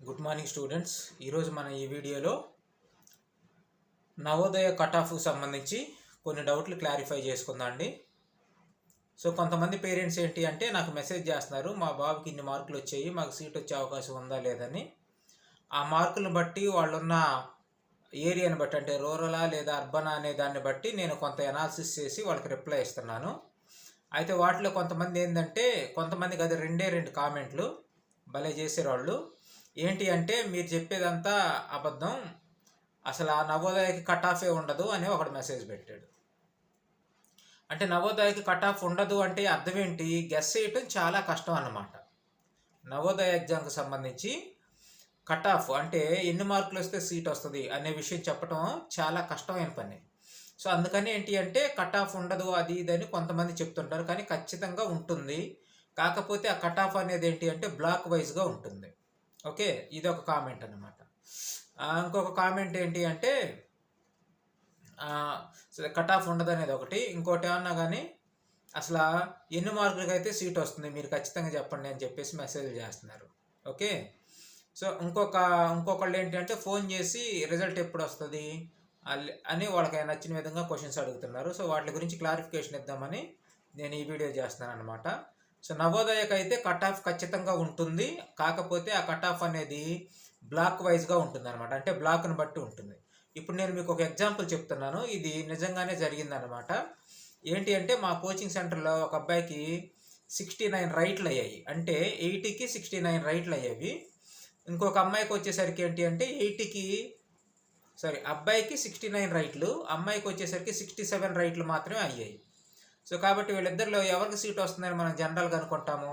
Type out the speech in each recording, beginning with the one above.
Good morning students. ఈరోజు మన ఈ వీడియోలో నవోదయ కట్ ఆఫ్కు సంబంధించి కొన్ని డౌట్లు క్లారిఫై చేసుకుందాం అండి. సో కొంతమంది పేరెంట్స్ ఏంటి అంటే నాకు మెసేజ్ చేస్తున్నారు, మా బాబుకి ఇన్ని మార్కులు వచ్చాయి, మాకు సీట్ వచ్చే అవకాశం ఉందా లేదని. ఆ మార్కులను బట్టి వాళ్ళున్న ఏరియాని బట్టి, అంటే రూరలా లేదా అర్బనా అనే దాన్ని బట్టి నేను కొంత అనాలిసిస్ చేసి వాళ్ళకి రిప్లై ఇస్తున్నాను. అయితే వాటిలో కొంతమంది ఏంటంటే, కొంతమందికి అది రెండు కామెంట్లు భలే చేసేవాళ్ళు. ఏంటి అంటే, మీరు చెప్పేదంతా అబద్ధం, అసలు ఆ నవోదయకి కట్ ఆఫే ఉండదు అని ఒకటి మెసేజ్ పెట్టాడు. అంటే నవోదయకి కట్ ఆఫ్ ఉండదు అంటే అర్థం ఏంటి? గెస్ చేయటం చాలా కష్టం అన్నమాట. నవోదయ ఎగ్జామ్కి సంబంధించి కట్ ఆఫ్ అంటే ఎన్ని మార్కులు వస్తే సీట్ వస్తుంది అనే విషయం చెప్పడం చాలా కష్టమైన పని. సో అందుకని ఏంటి అంటే కట్ ఆఫ్ ఉండదు అది ఇదని కొంతమంది చెప్తుంటారు, కానీ ఖచ్చితంగా ఉంటుంది. కాకపోతే ఆ కట్ ఆఫ్ అనేది ఏంటి అంటే బ్లాక్ వైజ్గా ఉంటుంది. ఓకే, ఇది ఒక కామెంట్ అన్నమాట. ఇంకొక కామెంట్ ఏంటి అంటే కట్ ఆఫ్ ఉండదు అనేది ఒకటి. ఇంకోటి ఏమన్నా కానీ అసలు ఎన్ని మార్కులకి అయితే సీట్ వస్తుంది మీరు ఖచ్చితంగా చెప్పండి అని చెప్పేసి మెసేజ్లు చేస్తున్నారు. ఓకే, సో ఇంకొకళ్ళు ఏంటి అంటే ఫోన్ చేసి రిజల్ట్ ఎప్పుడు వస్తుంది అని వాళ్ళకి నచ్చిన విధంగా క్వశ్చన్స్ అడుగుతున్నారు. సో వాటి గురించి క్లారిఫికేషన్ ఇద్దామని నేను ఈ వీడియో చేస్తున్నాను అనమాట. సో నవోదయకు అయితే కట్ ఆఫ్ ఖచ్చితంగా ఉంటుంది, కాకపోతే ఆ కట్ ఆఫ్ అనేది బ్లాక్ వైజ్గా ఉంటుంది అనమాట, అంటే బ్లాక్ను బట్టి ఉంటుంది. ఇప్పుడు నేను మీకు ఒక ఎగ్జాంపుల్ చెప్తున్నాను, ఇది నిజంగానే జరిగిందనమాట. ఏంటి అంటే మా కోచింగ్ సెంటర్లో ఒక అబ్బాయికి 69 రైట్లు అయ్యాయి, అంటే 80కి 69 రైట్లు అయ్యేవి. ఇంకొక అమ్మాయికి వచ్చేసరికి ఏంటి అంటే అబ్బాయికి 69 రైట్లు, అమ్మాయికి వచ్చేసరికి 67 రైట్లు మాత్రమే అయ్యాయి. సో కాబట్టి వీళ్ళిద్దరిలో ఎవరికి సీట్ వస్తుందని మనం జనరల్గా అనుకుంటాము.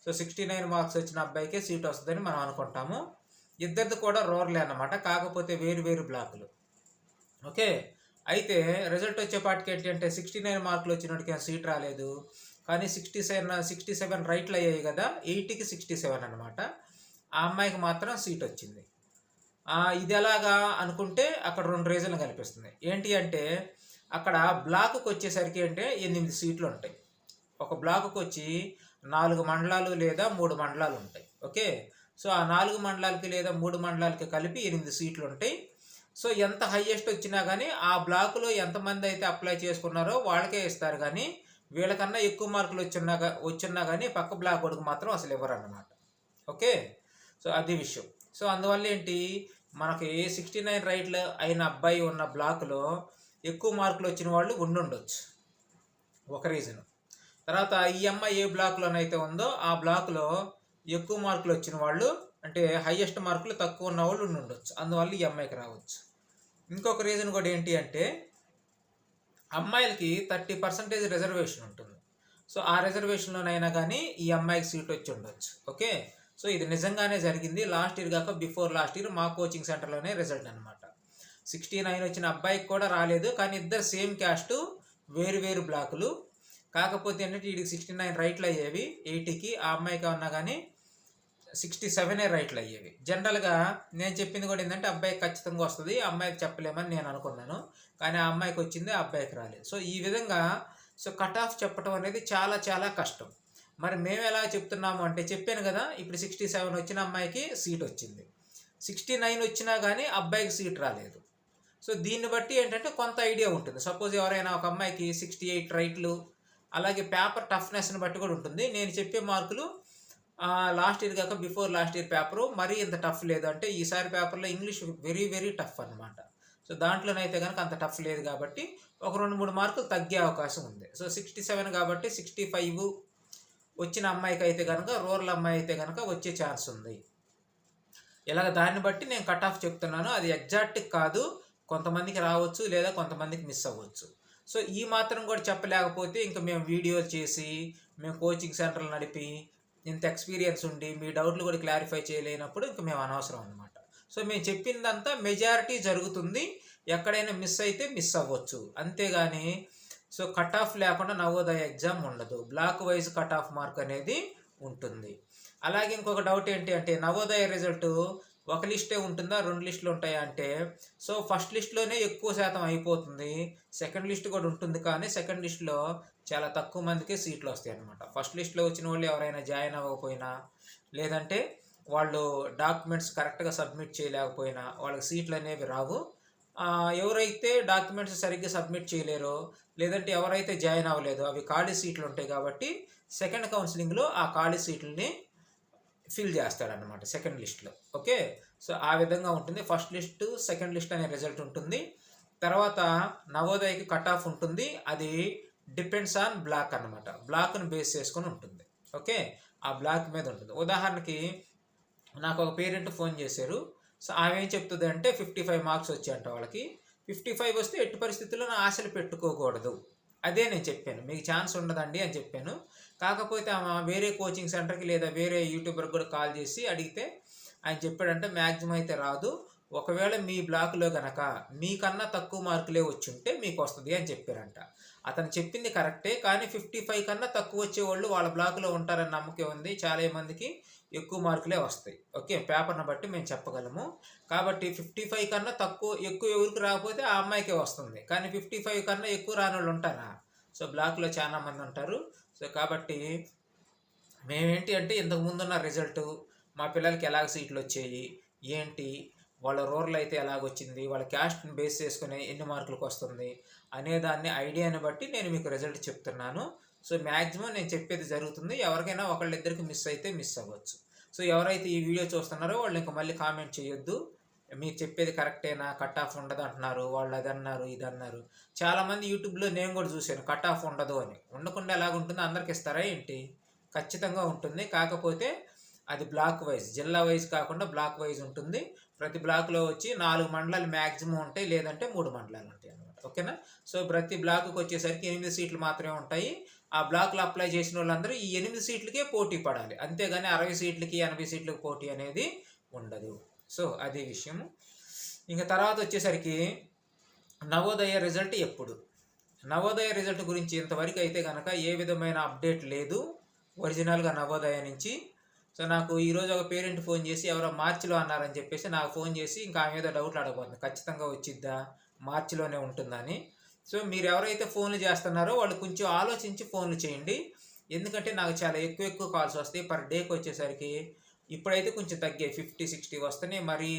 సో 69 మార్క్స్ వచ్చిన అబ్బాయికే సీట్ వస్తుందని మనం అనుకుంటాము. ఇద్దరిది కూడా రూరలే అన్నమాట, కాకపోతే వేరు బ్లాకులు. ఓకే, అయితే రిజల్ట్ వచ్చేపాటికి ఏంటి అంటే 69 మార్కులు వచ్చినోడికి సీట్ రాలేదు, కానీ 67 రైట్లు అయ్యాయి కదా, 80కి 67 అనమాట. ఆ అమ్మాయికి మాత్రం సీట్ వచ్చింది. ఇది ఎలాగా అనుకుంటే అక్కడ 2 రీజన్లు కనిపిస్తుంది. ఏంటి అంటే అక్కడ బ్లాకుకి వచ్చేసరికి అంటే 8 సీట్లు ఉంటాయి. ఒక బ్లాకుకి వచ్చి 4 మండలాలు లేదా 3 మండలాలు ఉంటాయి. ఓకే, సో ఆ 4 మండలాలకి లేదా 3 మండలాలకి కలిపి 8 సీట్లు ఉంటాయి. సో ఎంత హైయెస్ట్ వచ్చినా కానీ ఆ బ్లాకులో ఎంతమంది అయితే అప్లై చేసుకున్నారో వాళ్ళకే ఇస్తారు, కానీ వీళ్ళకన్నా ఎక్కువ మార్కులు వచ్చినా కానీ పక్క బ్లాక్ వాడికి మాత్రం అసలు ఇవ్వరు అన్నమాట. ఓకే, సో అది విషయం. సో అందువల్ల ఏంటి, మనకి 69 రైట్లు అయిన అబ్బాయి ఉన్న బ్లాకులో ఎక్కువ మార్కులు వచ్చిన వాళ్ళు ఉండొచ్చు, ఒక రీజను. తర్వాత ఈ అమ్మాయి ఏ బ్లాక్లోనైతే ఉందో ఆ బ్లాక్లో ఎక్కువ మార్కులు వచ్చిన వాళ్ళు, అంటే హయ్యెస్ట్ మార్కులు తక్కువ ఉన్న వాళ్ళు ఉండొచ్చు, అందువల్ల ఈ అమ్మాయికి రావచ్చు. ఇంకొక రీజన్ కూడా ఏంటి అంటే అమ్మాయిలకి 30% రిజర్వేషన్ ఉంటుంది. సో ఆ రిజర్వేషన్లోనైనా కానీ ఈ అమ్మాయికి సీట్ వచ్చి ఉండొచ్చు. ఓకే, సో ఇది నిజంగానే జరిగింది. లాస్ట్ ఇయర్ కాక బిఫోర్ లాస్ట్ ఇయర్ మా కోచింగ్ సెంటర్లోనే రిజల్ట్ అనమాట. 69 వచ్చిన అబ్బాయికి కూడా రాలేదు, కానీ ఇద్దరు సేమ్ క్యాస్ట్, వేరు బ్లాకులు. కాకపోతే ఏంటంటే వీడికి 69 రైట్లు అయ్యేవి 80కి, ఆ అమ్మాయికి ఉన్నా కానీ 67 రైట్లు అయ్యేవి. జనరల్గా నేను చెప్పింది కూడా ఏంటంటే అబ్బాయికి ఖచ్చితంగా వస్తుంది, అమ్మాయికి చెప్పలేమని నేను అనుకున్నాను, కానీ ఆ అమ్మాయికి వచ్చింది, ఆ అబ్బాయికి రాలేదు. సో ఈ విధంగా కట్ ఆఫ్ చెప్పడం అనేది చాలా కష్టం. మరి మేము ఎలా చెప్తున్నాము అంటే, చెప్పాను కదా, ఇప్పుడు 67 వచ్చిన అమ్మాయికి సీట్ వచ్చింది, 69 వచ్చినా కానీ అబ్బాయికి సీట్ రాలేదు. సో దీన్ని బట్టి ఏంటంటే కొంత ఐడియా ఉంటుంది. సపోజ్ ఎవరైనా ఒక అమ్మాయికి 68 రైట్లు, అలాగే పేపర్ టఫ్నెస్ని బట్టి కూడా ఉంటుంది. నేను చెప్పే మార్కులు లాస్ట్ ఇయర్ కాక బిఫోర్ లాస్ట్ ఇయర్ పేపరు మరీ ఇంత టఫ్ లేదు, అంటే ఈసారి పేపర్లో ఇంగ్లీష్ వెరీ టఫ్ అనమాట. సో దాంట్లోనైతే కనుక అంత టఫ్ లేదు కాబట్టి ఒక 2-3 మార్కులు తగ్గే అవకాశం ఉంది. సో 67 కాబట్టి 65 వచ్చిన అమ్మాయికి అయితే కనుక, రూరల్ అమ్మాయి అయితే కనుక వచ్చే ఛాన్స్ ఉంది. ఇలాగ దాన్ని బట్టి నేను కట్ ఆఫ్ చెప్తున్నాను. అది ఎగ్జాక్ట్ కాదు, కొంతమందికి రావచ్చు లేదా కొంతమందికి మిస్ అవ్వచ్చు. సో ఈ మాత్రం కూడా చెప్పలేకపోతే ఇంకా మేము వీడియోలు చేసి, మేము కోచింగ్ సెంటర్లు నడిపి, ఇంత ఎక్స్పీరియన్స్ ఉండి మీ డౌట్లు కూడా క్లారిఫై చేయలేనప్పుడు ఇంకా మేము అనవసరం అనమాట. సో మేము చెప్పిందంతా మెజారిటీ జరుగుతుంది, ఎక్కడైనా మిస్ అయితే మిస్ అవ్వచ్చు, అంతేగాని కట్ ఆఫ్ లేకుండా నవోదయ ఎగ్జామ్ ఉండదు. Black wise cut off mark అనేది ఉంటుంది. అలాగే ఇంకొక డౌట్ ఏంటి అంటే, నవోదయ రిజల్ట్ ఒక లిస్టే ఉంటుందా, 2 లిస్టులు ఉంటాయా అంటే, ఫస్ట్ లిస్ట్లోనే ఎక్కువ శాతం అయిపోతుంది, సెకండ్ లిస్ట్ కూడా ఉంటుంది, కానీ సెకండ్ లిస్ట్లో చాలా తక్కువ మందికే సీట్లు వస్తాయి అన్నమాట. ఫస్ట్ లిస్ట్లో వచ్చిన వాళ్ళు ఎవరైనా జాయిన్ అవ్వకపోయినా, లేదంటే వాళ్ళు డాక్యుమెంట్స్ కరెక్ట్గా సబ్మిట్ చేయలేకపోయినా వాళ్ళకి సీట్లు అనేవి రావు. ఎవరైతే డాక్యుమెంట్స్ సరిగ్గా సబ్మిట్ చేయలేరో లేదంటే ఎవరైతే జాయిన్ అవ్వలేదో అవి ఖాళీ సీట్లు ఉంటాయి కాబట్టి సెకండ్ కౌన్సిలింగ్లో ఆ ఖాళీ సీట్లని ఫిల్ చేస్తాడనమాట సెకండ్ లిస్ట్లో. ఓకే, సో ఆ విధంగా ఉంటుంది. ఫస్ట్ లిస్ట్ సెకండ్ లిస్ట్ అనే రిజల్ట్ ఉంటుంది. తర్వాత నవోదయకి కట్ ఆఫ్ ఉంటుంది. అది డిపెండ్స్ ఆన్ బ్లాక్ అనమాట. బ్లాక్ను బేస్ చేసుకొని ఉంటుంది. ఓకే, ఆ బ్లాక్ మీద ఉంటుంది. ఉదాహరణకి నాకు ఒక పేరెంట్ ఫోన్ చేశారు. సో ఆమె ఏం చెప్తుంది అంటే 55 మార్క్స్ వచ్చాయంట వాళ్ళకి. 55 వస్తే ఎట్టి పరిస్థితుల్లో నా ఆశలు పెట్టుకోకూడదు. అదే నేను చెప్పాను, మీకు ఛాన్స్ ఉండదండి అని చెప్పాను. కాకపోతే ఆమె వేరే కోచింగ్ సెంటర్కి లేదా వేరే యూట్యూబర్కి కూడా కాల్ చేసి అడిగితే ఆయన చెప్పాడంటే మ్యాక్సిమం అయితే రాదు. ఒకవేళ మీ బ్లాక్లో కనుక మీకన్నా తక్కువ మార్కులే వచ్చుంటే మీకు వస్తుంది అని చెప్పారంట. అతను చెప్పింది కరెక్టే, కానీ 55 కన్నా తక్కువ వచ్చేవాళ్ళు వాళ్ళ బ్లాక్లో ఉంటారని నమ్మకం ఉంది. చాలా మందికి ఎక్కువ మార్కులే వస్తాయి. ఓకే, పేపర్ని బట్టి మేము చెప్పగలము. కాబట్టి 55 కన్నా ఎక్కువ ఎవరికి రాకపోతే ఆ అమ్మాయికే వస్తుంది. కానీ 55 కన్నా ఎక్కువ రాని వాళ్ళు ఉంటారా? సో బ్లాక్లో చాలా మంది ఉంటారు. సో కాబట్టి మేమేంటి అంటే ఇంతకు ముందున్న రిజల్ట్, మా పిల్లలకి ఎలాగ సీట్లు వచ్చాయి, ఏంటి వాళ్ళ రూరల్ అయితే ఎలాగొచ్చింది, వాళ్ళ క్యాస్ట్ని బేస్ చేసుకుని ఎన్ని మార్కులకు వస్తుంది అనే దాన్ని ఐడియాని బట్టి నేను మీకు రిజల్ట్ చెప్తున్నాను. సో మ్యాక్సిమం నేను చెప్పేది జరుగుతుంది. ఎవరికైనా ఒకళ్ళిద్దరికి మిస్ అయితే మిస్ అవ్వచ్చు. సో ఎవరైతే ఈ వీడియో చూస్తున్నారో వాళ్ళు ఇంకా మళ్ళీ కామెంట్ చేయొద్దు, మీరు చెప్పేది కరెక్టేనా, కట్ ఆఫ్ ఉండదు అంటున్నారు, వాళ్ళు అది అన్నారు ఇది అన్నారు. చాలామంది యూట్యూబ్లో నేను కూడా చూశాను కట్ ఆఫ్ ఉండదు అని. ఉండకుండా ఎలాగుంటుందో అందరికి ఇస్తారా ఏంటి? ఖచ్చితంగా ఉంటుంది. కాకపోతే అది బ్లాక్ వైజ్, జిల్లా వైజ్ కాకుండా బ్లాక్ వైజ్ ఉంటుంది. ప్రతి బ్లాక్లో వచ్చి 4 మండలాలు మ్యాక్సిమం ఉంటాయి, లేదంటే 3 మండలాలు ఉంటాయి అన్నమాట. ఓకేనా? సో ప్రతి బ్లాక్కి వచ్చేసరికి 8 సీట్లు మాత్రమే ఉంటాయి. ఆ బ్లాక్లో అప్లై చేసిన వాళ్ళందరూ ఈ 8 సీట్లకే పోటీ పడాలి, అంతేగాని 60 సీట్లకి 80 సీట్లకి పోటీ అనేది ఉండదు. సో అదే విషయము. ఇంకా తర్వాత వచ్చేసరికి నవోదయ రిజల్ట్ ఎప్పుడు? నవోదయ రిజల్ట్ గురించి ఇంతవరకు అయితే కనుక ఏ విధమైన అప్డేట్ లేదు ఒరిజినల్గా నవోదయ నుంచి. సో నాకు ఈరోజు ఒక పేరెంట్ ఫోన్ చేసి ఎవరో మార్చిలో అన్నారని చెప్పేసి నాకు ఫోన్ చేసి ఇంకా ఆమె మీద డౌట్లు అడగబోతుంది, ఖచ్చితంగా వచ్చిద్దా, మార్చిలోనే ఉంటుందని. సో మీరు ఎవరైతే ఫోన్లు చేస్తున్నారో వాళ్ళు కొంచెం ఆలోచించి ఫోన్లు చేయండి. ఎందుకంటే నాకు చాలా ఎక్కువ కాల్స్ వస్తాయి. పర్ డేకి వచ్చేసరికి ఇప్పుడైతే కొంచెం తగ్గాయి, 50-60 వస్తున్నాయి. మరి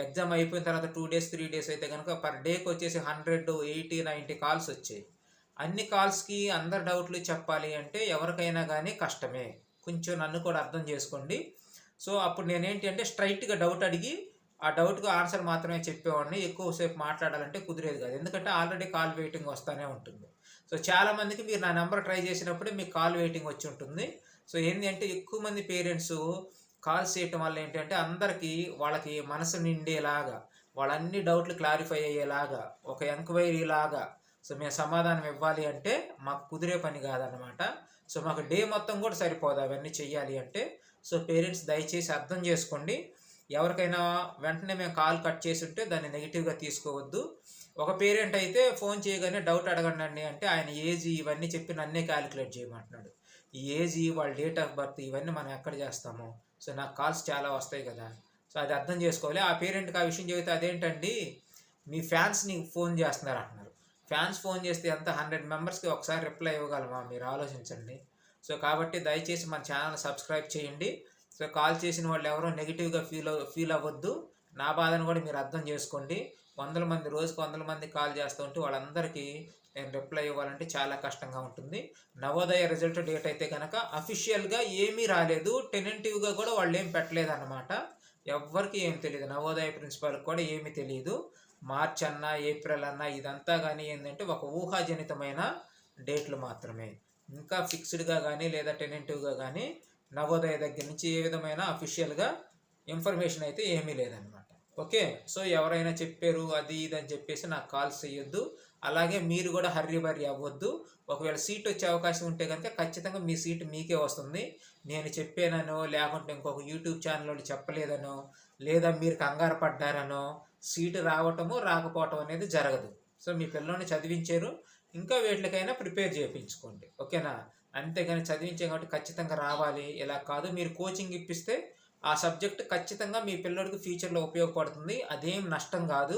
ఎగ్జామ్ అయిపోయిన తర్వాత 2 days 3 days అయితే కనుక పర్ డేకి వచ్చేసి 100, 80, 90 కాల్స్ వచ్చాయి. అన్ని కాల్స్కి అందరు డౌట్లు చెప్పాలి అంటే ఎవరికైనా కానీ కష్టమే. కొంచెం నన్ను కూడా అర్థం చేసుకోండి. సో అప్పుడు నేనేంటి అంటే స్ట్రైట్గా డౌట్ అడిగి ఆ డౌట్కి ఆన్సర్ మాత్రమే చెప్పేవాడిని. ఎక్కువసేపు మాట్లాడాలంటే కుదిరేది కాదు, ఎందుకంటే ఆల్రెడీ కాల్ వెయిటింగ్ వస్తూనే ఉంటుంది. సో చాలామందికి మీరు నా నెంబర్ ట్రై చేసినప్పుడే మీకు కాల్ వెయిటింగ్ వచ్చి ఉంటుంది. సో ఏంటి అంటే ఎక్కువ మంది పేరెంట్స్ కాల్స్ చేయటం వల్ల ఏంటంటే అందరికీ వాళ్ళకి మనసు నిండేలాగా, వాళ్ళన్ని డౌట్లు క్లారిఫై అయ్యేలాగా, ఒక ఎంక్వైరీ లాగా సో మేము సమాధానం ఇవ్వాలి అంటే మాకు కుదిరే పని కాదనమాట. సో మాకు డే మొత్తం కూడా సరిపోదు అవన్నీ చెయ్యాలి అంటే. సో పేరెంట్స్ దయచేసి అర్థం చేసుకోండి. ఎవరికైనా వెంటనే మేము కాల్ కట్ చేసి ఉంటే దాన్ని నెగిటివ్గా తీసుకోవద్దు. ఒక పేరెంట్ అయితే ఫోన్ చేయగానే డౌట్ అడగండి అంటే ఆయన ఏజ్ ఇవన్నీ చెప్పి నన్నే క్యాలిక్యులేట్ చేయమంటున్నాడు. ఈ ఏజ్, వాళ్ళ డేట్ ఆఫ్ బర్త్ ఇవన్నీ మనం ఎక్కడ చేస్తాము? సో నాకు కాల్స్ చాలా వస్తాయి కదా. సో అది అర్థం చేసుకోవాలి. ఆ పేరెంట్కి ఆ విషయం చెబితే అదేంటండి మీ ఫ్యాన్స్ని ఫోన్ చేస్తున్నారు అంటున్నారు. ఫ్యాన్స్ ఫోన్ చేస్తే ఎంత 100 మెంబర్స్కి ఒకసారి రిప్లై ఇవ్వగలమా? మీరు ఆలోచించండి. సో కాబట్టి దయచేసి మన ఛానల్ సబ్స్క్రైబ్ చేయండి. సో కాల్ చేసిన వాళ్ళు ఎవరో నెగిటివ్గా ఫీల్ అవ్వద్దు. నా బాధను కూడా మీరు అర్థం చేసుకోండి. రోజుకు 100 మంది కాల్ చేస్తూ ఉంటే వాళ్ళందరికీ నేను రిప్లై ఇవ్వాలంటే చాలా కష్టంగా ఉంటుంది. నవోదయ రిజల్ట్ డేట్ అయితే కనుక అఫీషియల్గా ఏమీ రాలేదు, టెనెంటివ్గా కూడా వాళ్ళు ఏం పెట్టలేదు అన్నమాట. ఎవ్వరికి ఏం తెలియదు, నవోదయ ప్రిన్సిపాల్కి కూడా ఏమీ తెలియదు. మార్చ్ అన్నా ఏప్రిల్ అన్నా ఇదంతా కానీ ఏంటంటే ఒక ఊహాజనితమైన డేట్లు మాత్రమే. ఇంకా ఫిక్స్డ్గా కానీ లేదా టెనెంటివ్గా కానీ నవోదయ దగ్గర నుంచి ఏ విధమైన అఫీషియల్గా ఇన్ఫర్మేషన్ అయితే ఏమీ లేదనమాట. ఓకే, సో ఎవరైనా చెప్పారు అది ఇది అని చెప్పేసి నాకు కాల్స్ చేయొద్దు. అలాగే మీరు కూడా హర్రీ అవ్వద్దు. ఒకవేళ సీట్ వచ్చే అవకాశం ఉంటే కనుక ఖచ్చితంగా మీ సీటు మీకే వస్తుంది. నేను చెప్పానో లేకుంటే ఇంకొక యూట్యూబ్ ఛానల్ వాళ్ళు చెప్పలేదనో లేదా మీరు కంగారు పడ్డారనో సీటు రావటము రాకపోవటం అనేది జరగదు. సో మీ పిల్లల్ని చదివించారు, ఇంకా వీటికైనా ప్రిపేర్ చేయించుకోండి. ఓకేనా? అంతేగాని చదివించే కాబట్టి ఖచ్చితంగా రావాలి ఇలా కాదు. మీరు కోచింగ్ ఇప్పిస్తే ఆ సబ్జెక్ట్ ఖచ్చితంగా మీ పిల్లడికి ఫ్యూచర్లో ఉపయోగపడుతుంది, అదేం నష్టం కాదు.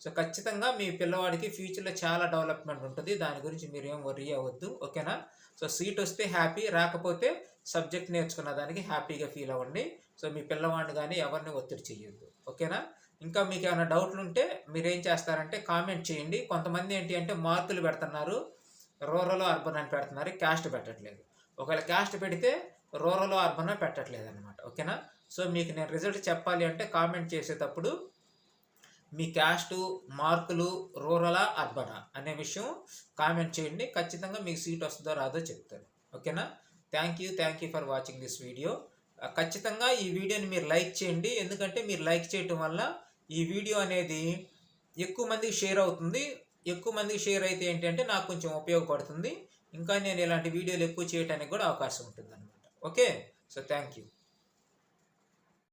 సో ఖచ్చితంగా మీ పిల్లవాడికి ఫ్యూచర్లో చాలా డెవలప్మెంట్ ఉంటుంది, దాని గురించి మీరు ఏం వర్రీ అవ్వద్దు, ఓకేనా. సో సీట్ వస్తే హ్యాపీ, రాకపోతే సబ్జెక్ట్ నేర్చుకున్న దానికి హ్యాపీగా ఫీల్ అవ్వండి. సో మీ పిల్లవాడిని కానీ ఎవరిని ఒత్తిడి చేయొద్దు, ఓకేనా. ఇంకా మీకు ఏమైనా డౌట్లు ఉంటే మీరు ఏం చేస్తారంటే కామెంట్ చేయండి. కొంతమంది ఏంటి అంటే మార్కులు పెడుతున్నారు, రూరల్ అర్బన్ అని పెడుతున్నారు, క్యాస్ట్ పెట్టట్లేదు. ఒకవేళ క్యాస్ట్ పెడితే రూరల్ అర్బన్ పెట్టట్లేదు అనమాట, ఓకేనా. సో మీకు నేను రిజల్ట్ చెప్పాలి అంటే కామెంట్ చేసేటప్పుడు మీ క్యాస్టు, మార్కులు రూరలా అర్బనా అనే విషయం కామెంట్ చేయండి. ఖచ్చితంగా మీకు సీట్ వస్తుందో రాదో చెప్తాను, ఓకేనా. Thank you for watching this video. ఖచ్చితంగా ఈ వీడియోని మీరు లైక్ చేయండి, ఎందుకంటే మీరు లైక్ చేయటం వల్ల ఈ వీడియో అనేది ఎక్కువ మందికి షేర్ అవుతుంది. ఎక్కువ మందికి షేర్ అయితే ఏంటంటే నాకు కొంచెం ఉపయోగపడుతుంది, ఇంకా నేను ఇలాంటి వీడియోలు ఎక్కువ చేయడానికి కూడా అవకాశం ఉంటుంది అనమాట. Okay, so thank you.